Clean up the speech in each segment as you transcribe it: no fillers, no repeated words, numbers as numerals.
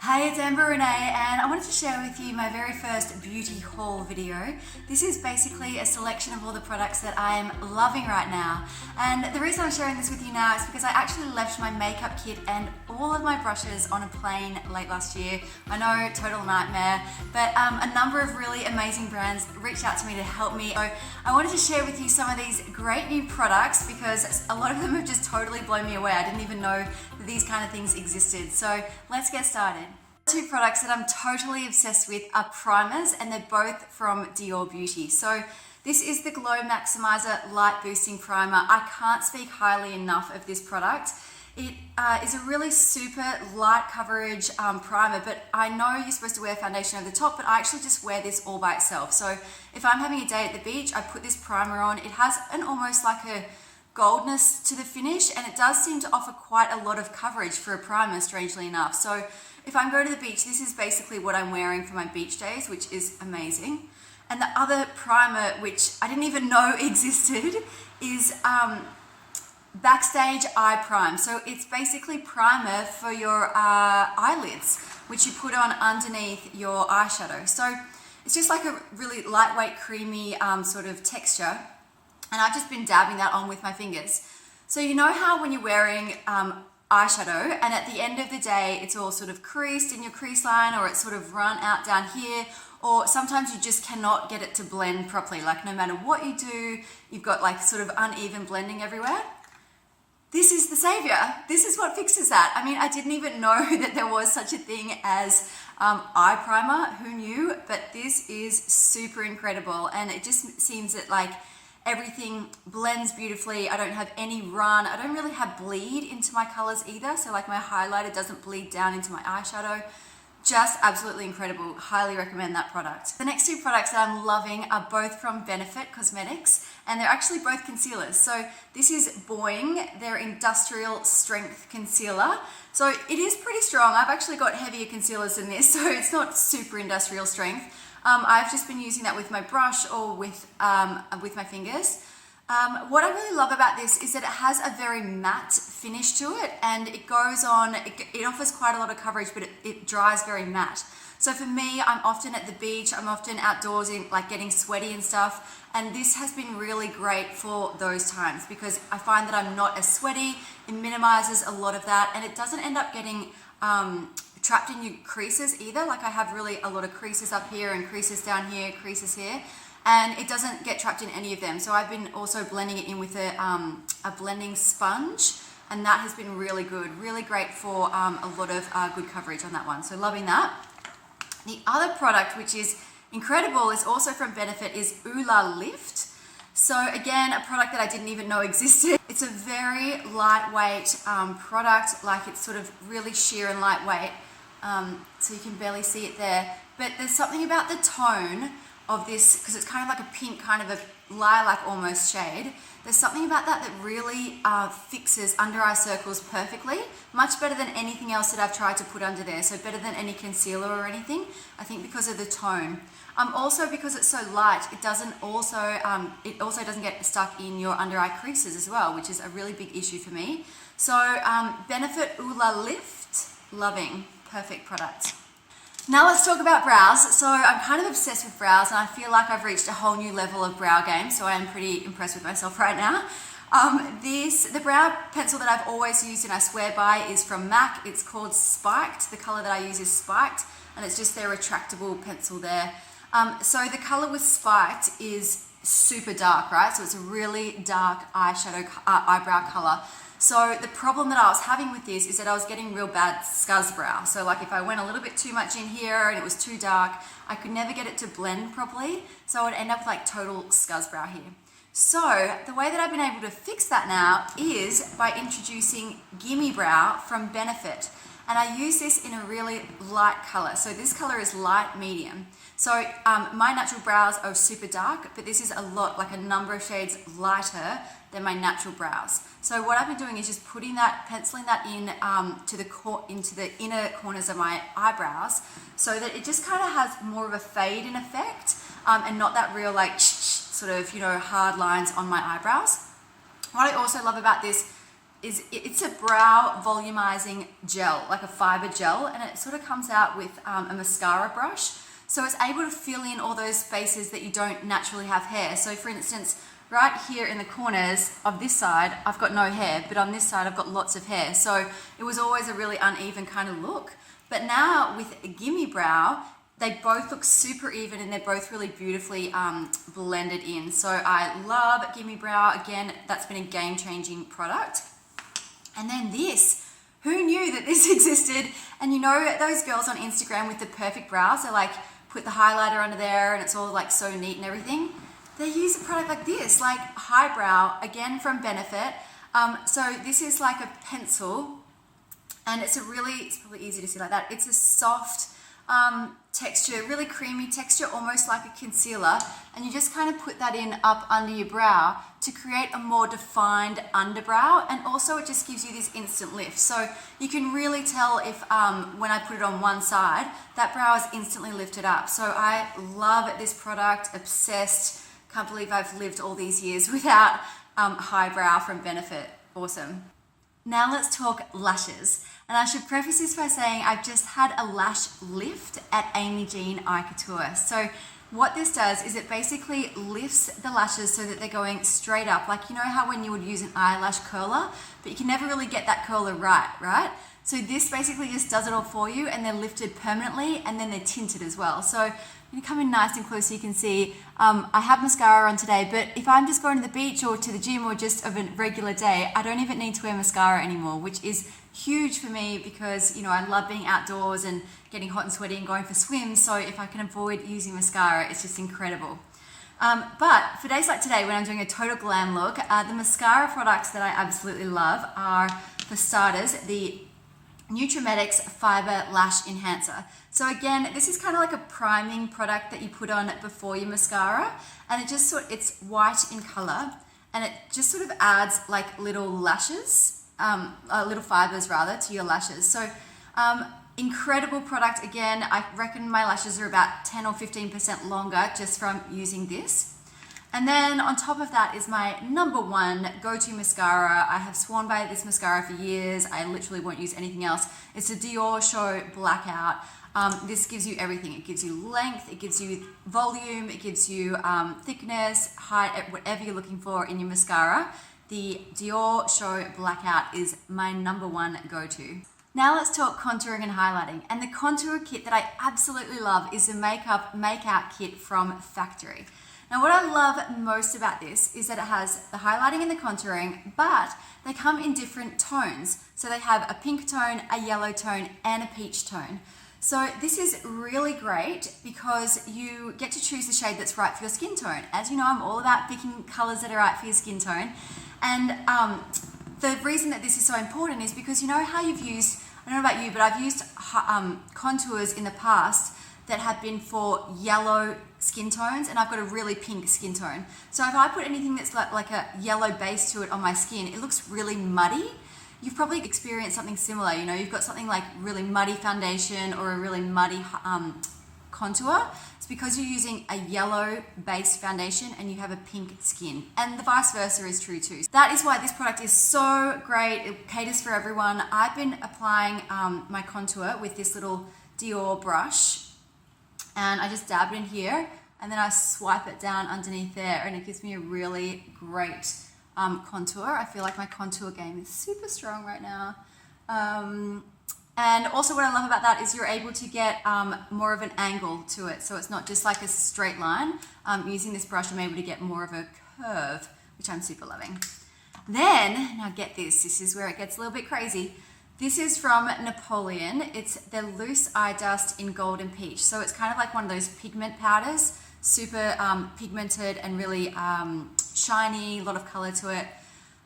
Hey, it's Amber Renee, and I wanted to share with you my very first beauty haul video. This is basically a selection of all the products that I am loving right now. And the reason I'm sharing this with you now is because I actually left my makeup kit and all of my brushes on a plane late last year. I know, total nightmare, but a number of really amazing brands reached out to me to help me. So I wanted to share with you some of these great new products because a lot of them have just totally blown me away. I didn't even know that these kind of things existed. So let's get started. Two products that I'm totally obsessed with are primers, and they're both from Dior Beauty. So this is the Glow Maximizer Light Boosting Primer. I can't speak highly enough of this product. It is a really super light coverage primer, but I know you're supposed to wear foundation over the top, but I actually just wear this all by itself. So if I'm having a day at the beach, I put this primer on. It has an almost like a goldness to the finish, and it does seem to offer quite a lot of coverage for a primer, strangely enough. So if I'm going to the beach, this is basically what I'm wearing for my beach days, which is amazing. And the other primer, which I didn't even know existed, is Backstage Eye Prime. So it's basically primer for your eyelids, which you put on underneath your eyeshadow. So it's just like a really lightweight, creamy sort of texture. And I've just been dabbing that on with my fingers. So you know how when you're wearing eyeshadow and at the end of the day it's all sort of creased in your crease line, or it's sort of run out down here, or sometimes you just cannot get it to blend properly, like no matter what you do you've got like sort of uneven blending everywhere. This is the savior. This is what fixes that. I mean, I didn't even know that there was such a thing as eye primer. Who knew? But this is super incredible, and it just seems that like everything blends beautifully. I don't have any run. I don't really have bleed into my colors either. So like my highlighter doesn't bleed down into my eyeshadow. Just absolutely incredible. Highly recommend that product. The next two products that I'm loving are both from Benefit Cosmetics, and they're actually both concealers. So this is Boing, their industrial strength concealer. So it is pretty strong. I've actually got heavier concealers than this, so it's not super industrial strength. I've just been using that with my brush or with my fingers. What I really love about this is that it has a very matte finish to it, and it goes on, it offers quite a lot of coverage, but it dries very matte. So for me, I'm often at the beach, I'm often outdoors in like getting sweaty and stuff, and this has been really great for those times because I find that I'm not as sweaty. It minimizes a lot of that, and it doesn't end up getting trapped in your creases either. Like I have really a lot of creases up here and creases down here, creases here, and it doesn't get trapped in any of them. So I've been also blending it in with a blending sponge, and that has been really good, really great for a lot of good coverage on that one. So loving that. The other product, which is incredible, is also from Benefit, is Oola Lift. So again, a product that I didn't even know existed. It's a very lightweight product, like it's sort of really sheer and lightweight. So you can barely see it there, but there's something about the tone of this, because it's kind of like a pink, kind of a lilac almost shade. There's something about that that really fixes under eye circles perfectly, much better than anything else that I've tried to put under there. So better than any concealer or anything, I think, because of the tone. Also because it's so light, it also doesn't get stuck in your under eye creases as well, which is a really big issue for me. So Benefit Oola Lift, loving. Perfect product. Now let's talk about brows. So I'm kind of obsessed with brows, and I feel like I've reached a whole new level of brow game, so I am pretty impressed with myself right now. The brow pencil that I've always used and I swear by is from MAC. It's called Spiked. The color that I use is Spiked, and it's just their retractable pencil there. So the color with Spiked is super dark, right? So it's a really dark eyeshadow, eyebrow color. So the problem that I was having with this is that I was getting real bad scuzz brow. So like if I went a little bit too much in here and it was too dark, I could never get it to blend properly. So I would end up with like total scuzz brow here. So the way that I've been able to fix that now is by introducing Gimme Brow from Benefit. And I use this in a really light color. So this color is light medium. So my natural brows are super dark, but this is a number of shades lighter than my natural brows. So what I've been doing is just penciling that in into the inner corners of my eyebrows, so that it just kind of has more of a fade in effect, and not that real like sort of hard lines on my eyebrows. What I also love about this it's a brow volumizing gel, like a fiber gel, and it sort of comes out with a mascara brush. So it's able to fill in all those spaces that you don't naturally have hair. So for instance, right here in the corners of this side, I've got no hair, but on this side I've got lots of hair. So it was always a really uneven kind of look. But now with a Gimme Brow, they both look super even and they're both really beautifully blended in. So I love Gimme Brow. Again, that's been a game-changing product. And then this, who knew that this existed? And you know those girls on Instagram with the perfect brows, they like put the highlighter under there and it's all like so neat and everything. They use a product like this, like Highbrow, again from Benefit. So this is like a pencil, and it's probably easy to see like that. It's a soft texture, really creamy texture, almost like a concealer, and you just kind of put that in up under your brow to create a more defined underbrow, and also it just gives you this instant lift. So you can really tell if when I put it on one side, that brow is instantly lifted up. So I love this product, obsessed. Can't believe I've lived all these years without Highbrow from Benefit. Awesome. Now let's talk lashes. And I should preface this by saying I've just had a lash lift at Amy Jean Eye Couture. So what this does is it basically lifts the lashes so that they're going straight up. Like, you know how when you would use an eyelash curler, but you can never really get that curler right? So this basically just does it all for you, and they're lifted permanently, and then they're tinted as well. So I'm gonna come in nice and close so you can see. I have mascara on today, but if I'm just going to the beach or to the gym or just of a regular day, I don't even need to wear mascara anymore, which is huge for me because, you know, I love being outdoors and getting hot and sweaty and going for swims. So if I can avoid using mascara, it's just incredible. But for days like today, when I'm doing a total glam look, the mascara products that I absolutely love are, for starters, the Nutrimetics Fiber Lash Enhancer. So again, this is kind of like a priming product that you put on before your mascara, and it's white in color, and it just sort of adds like little lashes, little fibers rather, to your lashes. So incredible product. Again, I reckon my lashes are about 10 or 15% longer just from using this. And then on top of that is my number one go-to mascara. I have sworn by this mascara for years. I literally won't use anything else. It's a Dior Show Blackout. This gives you everything. It gives you length, it gives you volume, it gives you thickness, height, whatever you're looking for in your mascara. The Dior Show Blackout is my number one go-to. Now let's talk contouring and highlighting. And the contour kit that I absolutely love is the Makeout Kit from Factory. Now what I love most about this is that it has the highlighting and the contouring, but they come in different tones. So they have a pink tone, a yellow tone, and a peach tone. So this is really great because you get to choose the shade that's right for your skin tone. As you know, I'm all about picking colors that are right for your skin tone. And the reason that this is so important is because you know how you've used, I don't know about you, but I've used contours in the past that have been for yellow skin tones, and I've got a really pink skin tone. So if I put anything that's like a yellow base to it on my skin, it looks really muddy. You've probably experienced something similar. You know, you've got something like really muddy foundation or a really muddy contour. It's because you're using a yellow base foundation and you have a pink skin, and the vice versa is true too. That is why this product is so great. It caters for everyone. I've been applying my contour with this little Dior brush, and I just dab it in here and then I swipe it down underneath there, and it gives me a really great contour. I feel like my contour game is super strong right now. And also what I love about that is you're able to get more of an angle to it. So it's not just like a straight line. Using this brush, I'm able to get more of a curve, which I'm super loving. Then, now get this is where it gets a little bit crazy. This is from Napoleon. It's the Loose Eye Dust in Gold and Peach. So it's kind of like one of those pigment powders, super pigmented and really shiny, a lot of color to it,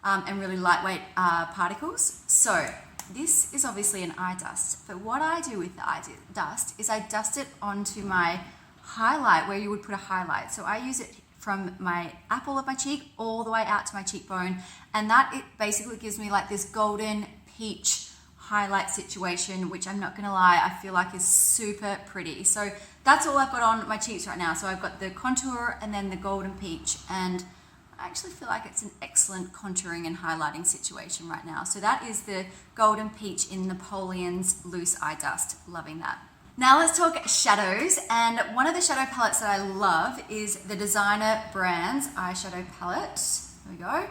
and really lightweight particles. So this is obviously an eye dust, but what I do with the eye dust is I dust it onto my highlight where you would put a highlight. So I use it from my apple of my cheek all the way out to my cheekbone, and that it basically gives me like this golden peach highlight situation, which I'm not gonna lie, I feel like is super pretty. So that's all I've got on my cheeks right now. So I've got the contour and then the golden peach, and I actually feel like it's an excellent contouring and highlighting situation right now. So that is the Golden Peach in Napoleon's Loose Eye Dust. Loving that. Now let's talk shadows, and one of the shadow palettes that I love is the Designer Brands eyeshadow palette. There we go.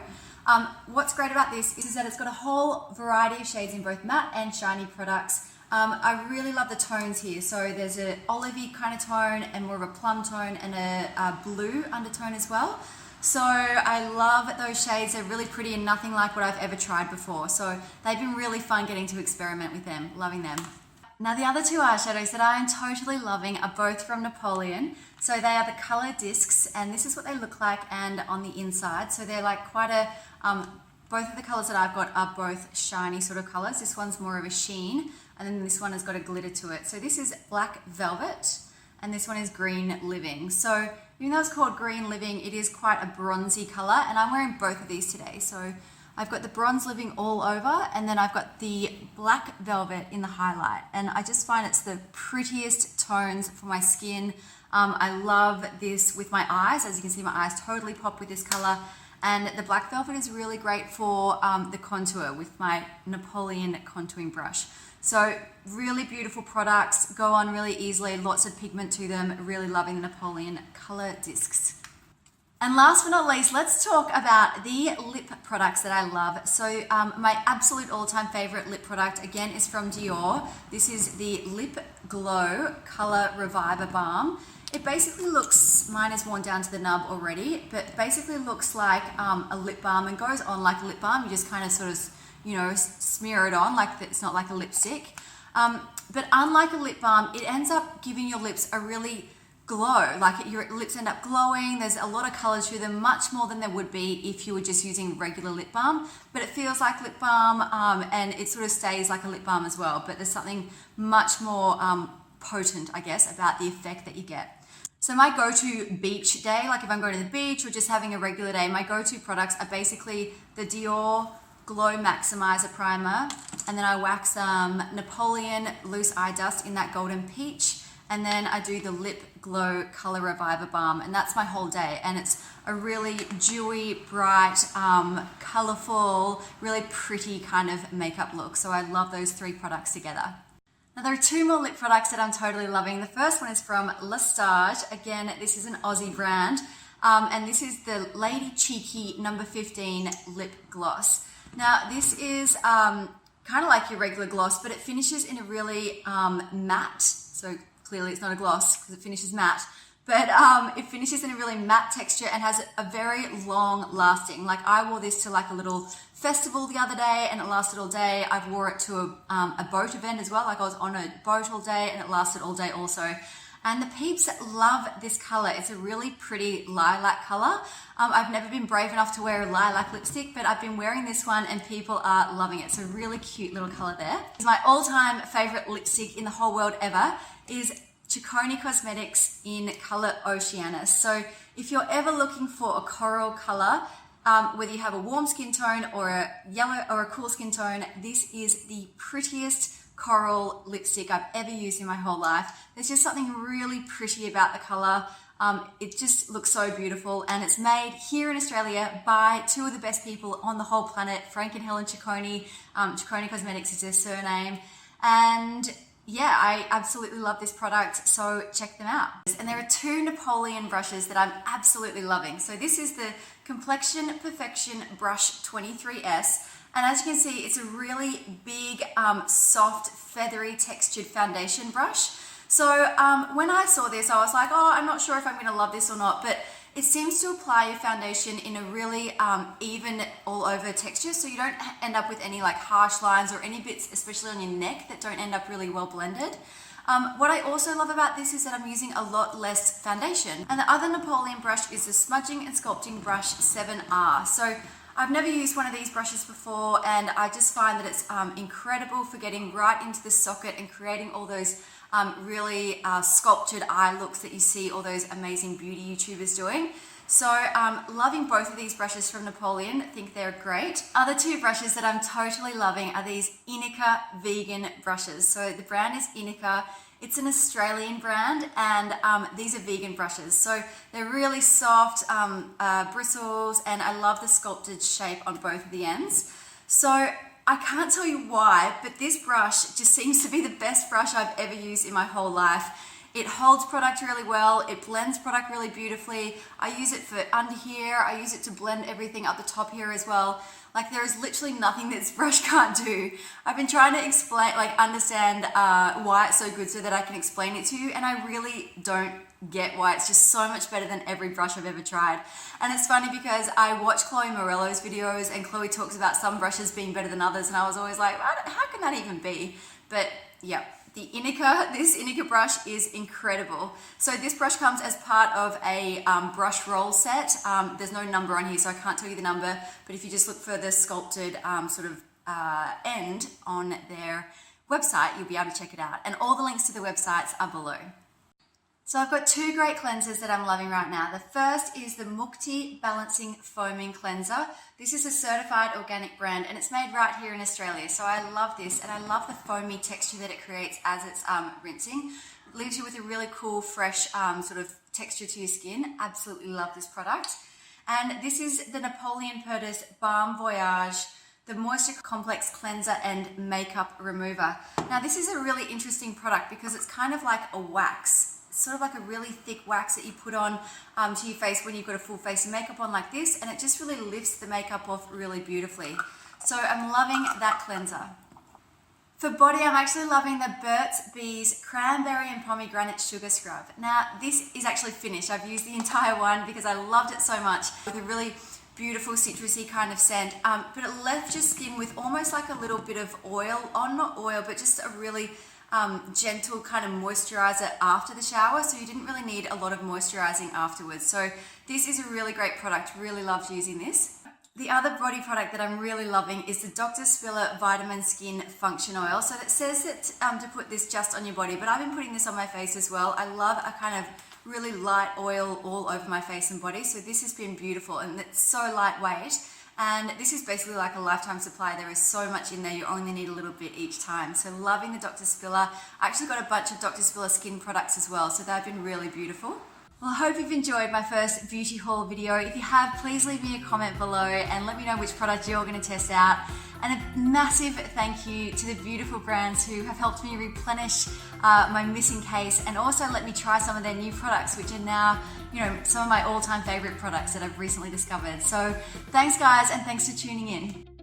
What's great about this is that it's got a whole variety of shades in both matte and shiny products. I really love the tones here. So there's an olivey kind of tone and more of a plum tone and a blue undertone as well. So I love those shades. They're really pretty and nothing like what I've ever tried before. So they've been really fun getting to experiment with them, loving them. Now the other two eyeshadows that I am totally loving are both from Napoleon. So they are the color discs, and this is what they look like and on the inside. So they're like quite a, both of the colors that I've got are both shiny sort of colors. This one's more of a sheen, and then this one has got a glitter to it. So this is Black Velvet, and this one is Green Living. So even though it's called Green Living, it is quite a bronzy color, and I'm wearing both of these today. So I've got the Bronze Living all over, and then I've got the Black Velvet in the highlight. And I just find it's the prettiest tones for my skin. I love this with my eyes. As you can see, my eyes totally pop with this color. And the Black Velvet is really great for the contour with my Napoleon contouring brush. So really beautiful products, go on really easily, lots of pigment to them. Really loving the Napoleon color discs. And last but not least, let's talk about the lip products that I love. So my absolute all-time favorite lip product, again, is from Dior. This is the Lip Glow Color Reviver Balm. It basically looks, mine is worn down to the nub already, but basically looks like a lip balm and goes on like a lip balm. You just kind of sort of, you know, smear it on, like it's not like a lipstick. But unlike a lip balm, it ends up giving your lips a really glow, like your lips end up glowing. There's a lot of color to them, much more than there would be if you were just using regular lip balm, but it feels like lip balm, and it sort of stays like a lip balm as well, but there's something much more potent, I guess, about the effect that you get. So my go-to beach day, like if I'm going to the beach or just having a regular day, my go-to products are basically the Dior Glow Maximizer Primer, and then I wax Napoleon Loose Eye Dust in that Golden Peach, and then I do the Lip Glow Color Reviver Balm, and that's my whole day. And it's a really dewy, bright, colorful, really pretty kind of makeup look. So I love those three products together. Now there are two more lip products that I'm totally loving. The first one is from Lestage. Again, this is an Aussie brand, and this is the Lady Cheeky No. 15 Lip Gloss. Now this is kind of like your regular gloss, but it finishes in a really matte, so clearly it's not a gloss because it finishes matte, but it finishes in a really matte texture and has a very long lasting. Like I wore this to like a little festival the other day and it lasted all day. I've wore it to a boat event as well. Like I was on a boat all day and it lasted all day also. And the peeps love this color. It's a really pretty lilac color. I've never been brave enough to wear a lilac lipstick, but I've been wearing this one and people are loving it. So really cute little color there. It's my all-time favorite lipstick in the whole world ever is Ciccone Cosmetics in color Oceanus. So if you're ever looking for a coral color, whether you have a warm skin tone or a yellow or a cool skin tone, this is the prettiest coral lipstick I've ever used in my whole life. There's just something really pretty about the color. It just looks so beautiful, and it's made here in Australia by two of the best people on the whole planet, Frank and Helen Ciccone. Ciccone Cosmetics is their surname, and yeah, I absolutely love this product, so check them out. And there are two Napoleon brushes that I'm absolutely loving. So this is the Complexion Perfection Brush 23S, and as you can see, it's a really big, soft, feathery textured foundation brush. So when I saw this, I was like, oh, I'm not sure if I'm gonna love this or not, but it seems to apply your foundation in a really even all over texture, so you don't end up with any like harsh lines or any bits, especially on your neck, that don't end up really well blended. What I also love about this is that I'm using a lot less foundation. And the other Napoleon brush is the Smudging and Sculpting Brush 7R. So I've never used one of these brushes before, and I just find that it's incredible for getting right into the socket and creating all those really sculptured eye looks that you see all those amazing beauty YouTubers doing. So loving both of these brushes from Napoleon. I think they're great. Other two brushes that I'm totally loving are these Inika vegan brushes. So the brand is Inika. It's an Australian brand, and these are vegan brushes. So they're really soft bristles, and I love the sculpted shape on both of the ends. So I can't tell you why, but this brush just seems to be the best brush I've ever used in my whole life. It holds product really well, it blends product really beautifully. I use it for under here, I use it to blend everything up the top here as well. Like, there is literally nothing this brush can't do. I've been trying to explain, understand why it's so good so that I can explain it to you, and I really don't get why it's just so much better than every brush I've ever tried. And it's funny because I watch Chloe Morello's videos, and Chloe talks about some brushes being better than others, and I was always like, how can that even be? But yeah. This Inika brush is incredible. So this brush comes as part of a brush roll set. There's no number on here, so I can't tell you the number, but if you just look for the sculpted end on their website, you'll be able to check it out. And all the links to the websites are below. So I've got two great cleansers that I'm loving right now. The first is the Mukti Balancing Foaming Cleanser. This is a certified organic brand, and it's made right here in Australia. So I love this, and I love the foamy texture that it creates as it's rinsing. It leaves you with a really cool, fresh sort of texture to your skin. Absolutely love this product. And this is the Napoleon Balm Voyage, the Moisture Complex Cleanser and Makeup Remover. Now this is a really interesting product because it's kind of like a wax. Sort of like a really thick wax that you put on to your face when you've got a full face of makeup on like this, and it just really lifts the makeup off really beautifully. So I'm loving that cleanser. For body, I'm actually loving the Burts Bees Cranberry and Pomegranate Sugar Scrub. Now this is actually finished. I've used the entire one because I loved it so much, with a really beautiful citrusy kind of scent, but it left your skin with almost like a little bit of oil, not oil, but just a really gentle kind of moisturizer after the shower, so you didn't really need a lot of moisturizing afterwards. So this is a really great product. Really loved using this. The other body product that I'm really loving is the Dr. Spiller Vitamin Skin Function Oil. So it says that to put this just on your body, but I've been putting this on my face as well. I love a kind of really light oil all over my face and body, so this has been beautiful, and it's so lightweight. And this is basically like a lifetime supply. There is so much in there, you only need a little bit each time. So loving the Dr. Spiller. I actually got a bunch of Dr. Spiller skin products as well, so they've been really beautiful. Well, I hope you've enjoyed my first beauty haul video. If you have, please leave me a comment below and let me know which product you're going to test out. And a massive thank you to the beautiful brands who have helped me replenish my missing case, and also let me try some of their new products, which are now, some of my all-time favorite products that I've recently discovered. So thanks guys, and thanks for tuning in.